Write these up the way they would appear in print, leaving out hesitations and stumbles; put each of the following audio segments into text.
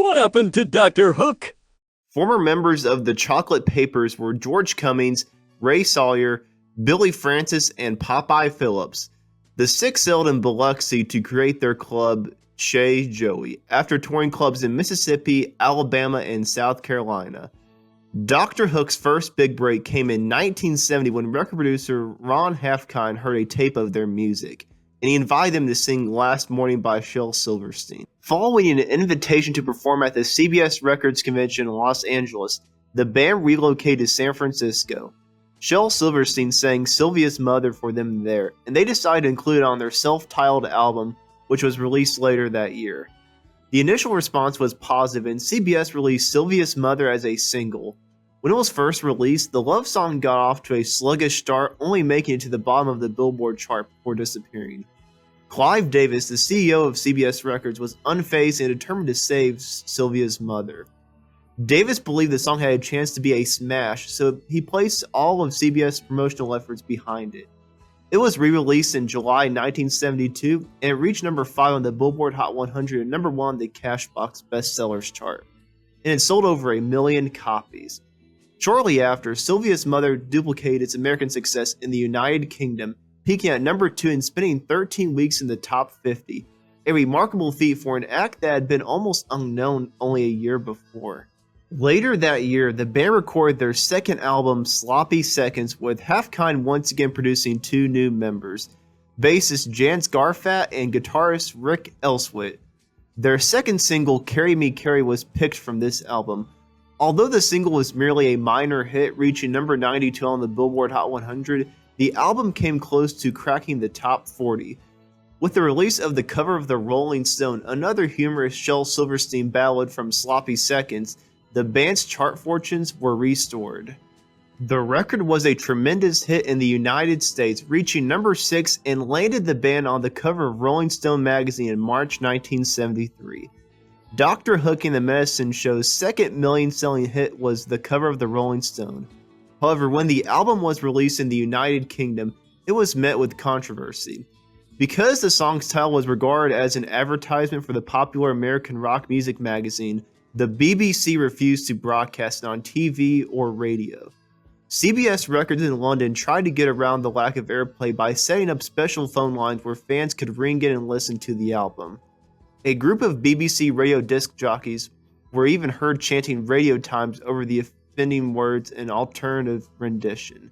What happened to Dr. Hook? Former members of the Chocolate Papers were George Cummings, Ray Sawyer, Billy Francis, and Popeye Phillips. The six sailed in Biloxi to create their club, Chez Joey, after touring clubs in Mississippi, Alabama, and South Carolina. Dr. Hook's first big break came in 1970 when record producer Ron Halfkind heard a tape of their music, and he invited them to sing Last Morning by Shel Silverstein. Following an invitation to perform at the CBS Records convention in Los Angeles, the band relocated to San Francisco. Shel Silverstein sang Sylvia's Mother for them there, and they decided to include it on their self-titled album, which was released later that year. The initial response was positive, and CBS released Sylvia's Mother as a single. When it was first released, the love song got off to a sluggish start, only making it to the bottom of the Billboard chart before disappearing. Clive Davis, the CEO of CBS Records, was unfazed and determined to save Sylvia's Mother. Davis believed the song had a chance to be a smash, so he placed all of CBS promotional efforts behind it. It was re-released in July 1972, and it reached number 5 on the Billboard Hot 100 and number 1 on the Cashbox Bestsellers chart, and it sold over 1 million copies. Shortly after, Sylvia's Mother duplicated its American success in the United Kingdom, peaking at number 2 and spending 13 weeks in the top 50, a remarkable feat for an act that had been almost unknown only a year before. Later that year, the band recorded their second album, Sloppy Seconds, with Halfkind once again producing 2 new members, bassist Jan Scarfat and guitarist Rick Elswit. Their second single, Carry Me Carry, was picked from this album. Although the single was merely a minor hit, reaching number 92 on the Billboard Hot 100, the album came close to cracking the top 40. With the release of the cover of the Rolling Stone, another humorous Shel Silverstein ballad from Sloppy Seconds, the band's chart fortunes were restored. The record was a tremendous hit in the United States, reaching number 6 and landed the band on the cover of Rolling Stone magazine in March 1973. Dr. Hook and the Medicine Show's second million-selling hit was the cover of the Rolling Stone. However, when the album was released in the United Kingdom, it was met with controversy. Because the song's title was regarded as an advertisement for the popular American rock music magazine, the BBC refused to broadcast it on TV or radio. CBS Records in London tried to get around the lack of airplay by setting up special phone lines where fans could ring in and listen to the album. A group of BBC radio disc jockeys were even heard chanting radio times over the offending words in alternative rendition.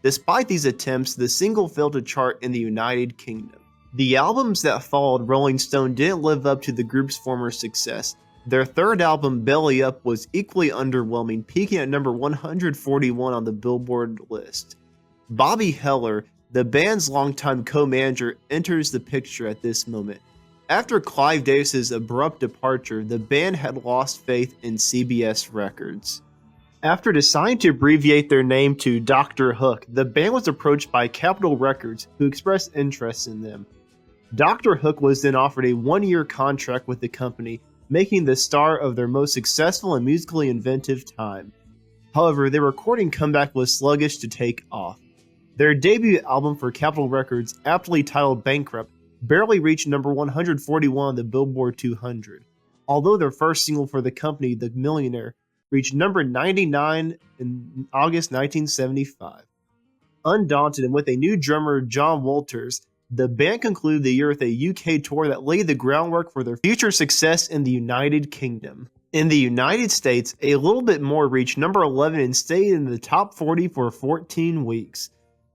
Despite these attempts, the single failed to chart in the United Kingdom. The albums that followed Rolling Stone didn't live up to the group's former success. Their third album, Belly Up, was equally underwhelming, peaking at number 141 on the Billboard list. Bobby Heller, the band's longtime co-manager, enters the picture at this moment. After Clive Davis's abrupt departure, the band had lost faith in CBS Records. After deciding to abbreviate their name to Dr. Hook, the band was approached by Capitol Records, who expressed interest in them. Dr. Hook was then offered a 1-year contract with the company, making the star of their most successful and musically inventive time. However, their recording comeback was sluggish to take off. Their debut album for Capitol Records, aptly titled Bankrupt, barely reached number 141 on the Billboard 200, although their first single for the company, The Millionaire, reached number 99 in August 1975. Undaunted and with a new drummer, John Walters, the band concluded the year with a UK tour that laid the groundwork for their future success in the United Kingdom. In the United States, A Little Bit More reached number 11 and stayed in the top 40 for 14 weeks.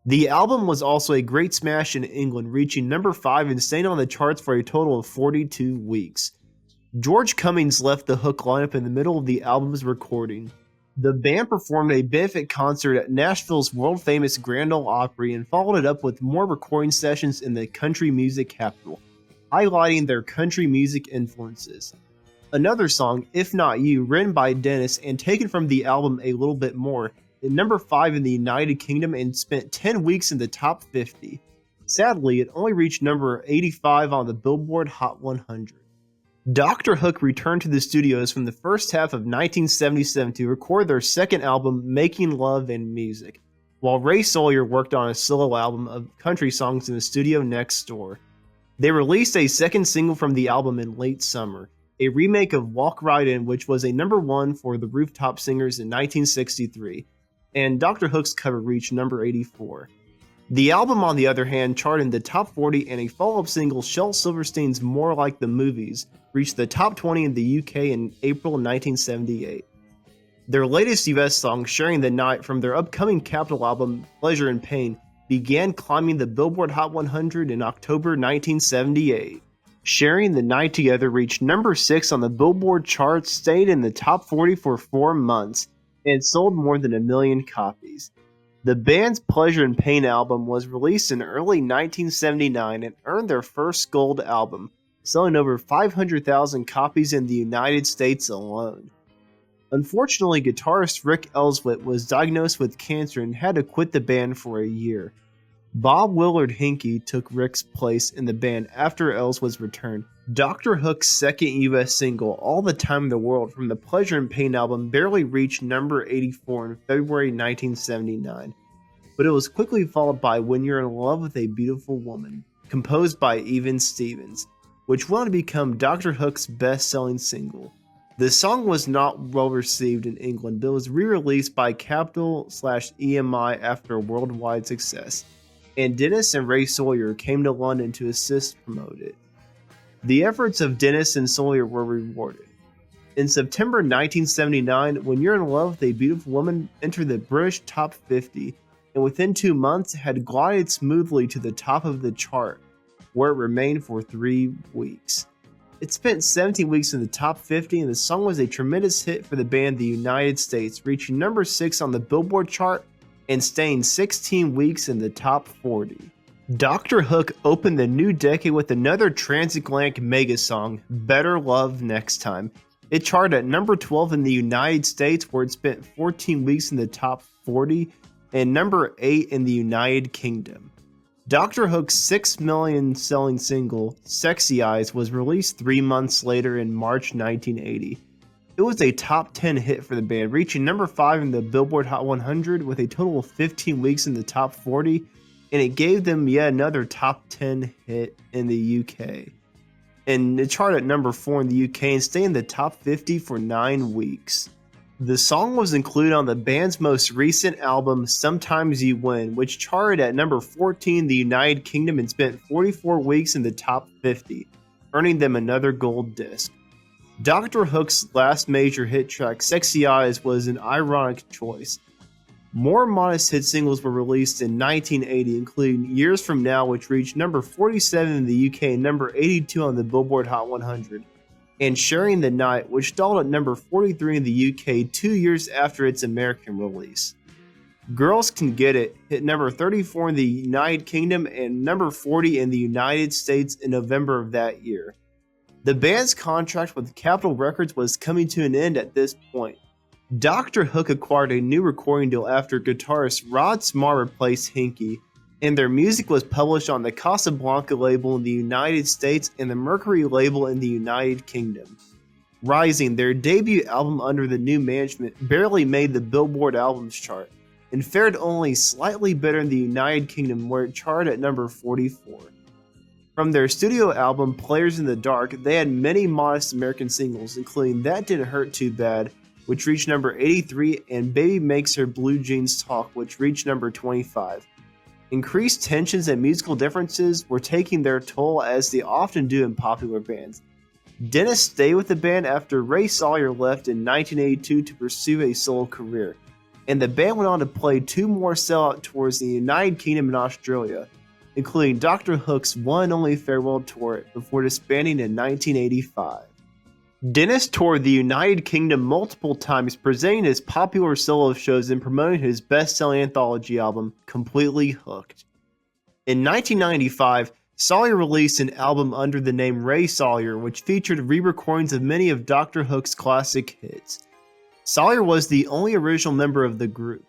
The album was also a great smash in England, reaching number 5 and staying on the charts for a total of 42 weeks. George Cummings left the Hook lineup in the middle of the album's recording. The band performed a benefit concert at Nashville's world-famous Grand Ole Opry and followed it up with more recording sessions in the country music capital, highlighting their country music influences. Another song, If Not You, written by Dennis and taken from the album A Little Bit More, at number 5 in the United Kingdom and spent 10 weeks in the top 50. Sadly, it only reached number 85 on the Billboard Hot 100. Dr. Hook returned to the studios from the first half of 1977 to record their second album, Making Love and Music, while Ray Sawyer worked on a solo album of country songs in the studio next door. They released a second single from the album in late summer. a remake of Walk Right In, which was a number one for the Rooftop Singers in 1963, and Dr. Hook's cover reached number 84. The album, on the other hand, charted in the top 40, and a follow-up single, Shel Silverstein's More Like the Movies, reached the top 20 in the UK in April 1978. Their latest US song, Sharing the Night, from their upcoming Capitol album, Pleasure and Pain, began climbing the Billboard Hot 100 in October 1978. Sharing the Night Together reached number 6 on the Billboard charts, stayed in the top 40 for 4 months, and sold more than 1 million copies. The band's Pleasure and Pain album was released in early 1979 and earned their first gold album, selling over 500,000 copies in the United States alone. Unfortunately, guitarist Rick Elswit was diagnosed with cancer and had to quit the band for a year. Bob Willard Hinkey took Rick's place in the band after Elswit's return. Dr. Hook's second US single, All the Time in the World, from the Pleasure and Pain album, barely reached number 84 in February 1979, but it was quickly followed by When You're in Love with a Beautiful Woman, composed by Even Stevens, which went on to become Dr. Hook's best-selling single. The song was not well received in England, but was re-released by Capitol/EMI after a worldwide success, and Dennis and Ray Sawyer came to London to assist promote it. The efforts of Dennis and Sawyer were rewarded. In September 1979, When You're in Love with a Beautiful Woman entered the British Top 50, and within 2 months had glided smoothly to the top of the chart, where it remained for 3 weeks. It spent 17 weeks in the top 50, and the song was a tremendous hit for the band in the United States, reaching number 6 on the Billboard chart and staying 16 weeks in the top 40. Dr. Hook opened the new decade with another transatlantic mega song, Better Love Next Time. It charted at number 12 in the United States, where it spent 14 weeks in the top 40, and number 8 in the United Kingdom. Dr. Hook's 6 million selling single, Sexy Eyes, was released 3 months later in March 1980. It was a top 10 hit for the band, reaching number 5 in the Billboard Hot 100 with a total of 15 weeks in the top 40, and it gave them yet another top 10 hit in the UK. And it charted at number 4 in the UK and stayed in the top 50 for 9 weeks. The song was included on the band's most recent album, Sometimes You Win, which charted at number 14 in the United Kingdom and spent 44 weeks in the top 50, earning them another gold disc. Dr. Hook's last major hit track, Sexy Eyes, was an ironic choice. More modest hit singles were released in 1980, including Years From Now, which reached number 47 in the UK and number 82 on the Billboard Hot 100. And Sharing the Night, which stalled at number 43 in the UK 2 years after its American release. Girls Can Get It hit number 34 in the United Kingdom and number 40 in the United States in November of that year. The band's contract with Capitol Records was coming to an end at this point. Dr. Hook acquired a new recording deal after guitarist Rod Smart replaced Hinkey, and their music was published on the Casablanca label in the United States and the Mercury label in the United Kingdom. Rising, their debut album under the new management, barely made the Billboard Albums chart, and fared only slightly better in the United Kingdom, where it charted at number 44. From their studio album, Players in the Dark, they had many modest American singles, including That Didn't Hurt Too Bad, which reached number 83, and Baby Makes Her Blue Jeans Talk, which reached number 25. Increased tensions and musical differences were taking their toll, as they often do in popular bands. Dennis stayed with the band after Ray Sawyer left in 1982 to pursue a solo career, and the band went on to play 2 more sellout tours in the United Kingdom and Australia, including Dr. Hook's one and only farewell tour before disbanding in 1985. Dennis toured the United Kingdom multiple times, presenting his popular solo shows and promoting his best-selling anthology album, Completely Hooked. In 1995, Sawyer released an album under the name Ray Sawyer, which featured re-recordings of many of Dr. Hook's classic hits. Sawyer was the only original member of the group.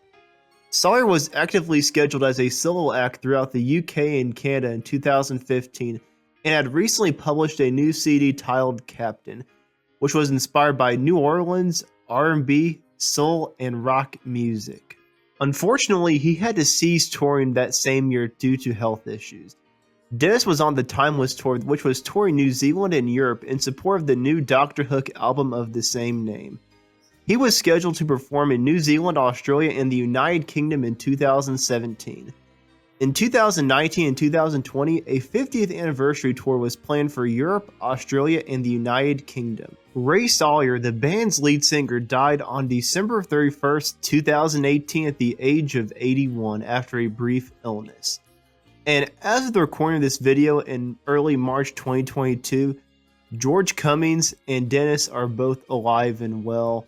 Sawyer was actively scheduled as a solo act throughout the UK and Canada in 2015, and had recently published a new CD titled Captain, which was inspired by New Orleans, R&B, soul, and rock music. Unfortunately, he had to cease touring that same year due to health issues. Dennis was on the Timeless Tour, which was touring New Zealand and Europe in support of the new Dr. Hook album of the same name. He was scheduled to perform in New Zealand, Australia, and the United Kingdom in 2017. In 2019 and 2020, a 50th anniversary tour was planned for Europe, Australia, and the United Kingdom. Ray Sawyer, the band's lead singer, died on December 31st, 2018 at the age of 81 after a brief illness. And as of the recording of this video in early March 2022, George Cummings and Dennis are both alive and well,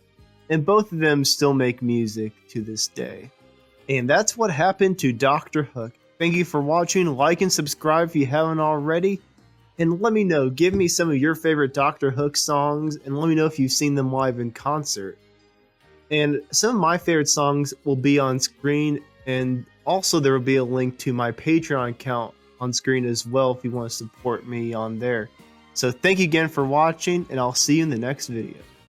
and both of them still make music to this day. And that's what happened to Dr. Hook. Thank you for watching. Like and subscribe if you haven't already. And let me know, give me some of your favorite Dr. Hook songs, and let me know if you've seen them live in concert. And some of my favorite songs will be on screen, and also there will be a link to my Patreon account on screen as well if you want to support me on there. So thank you again for watching, and I'll see you in the next video.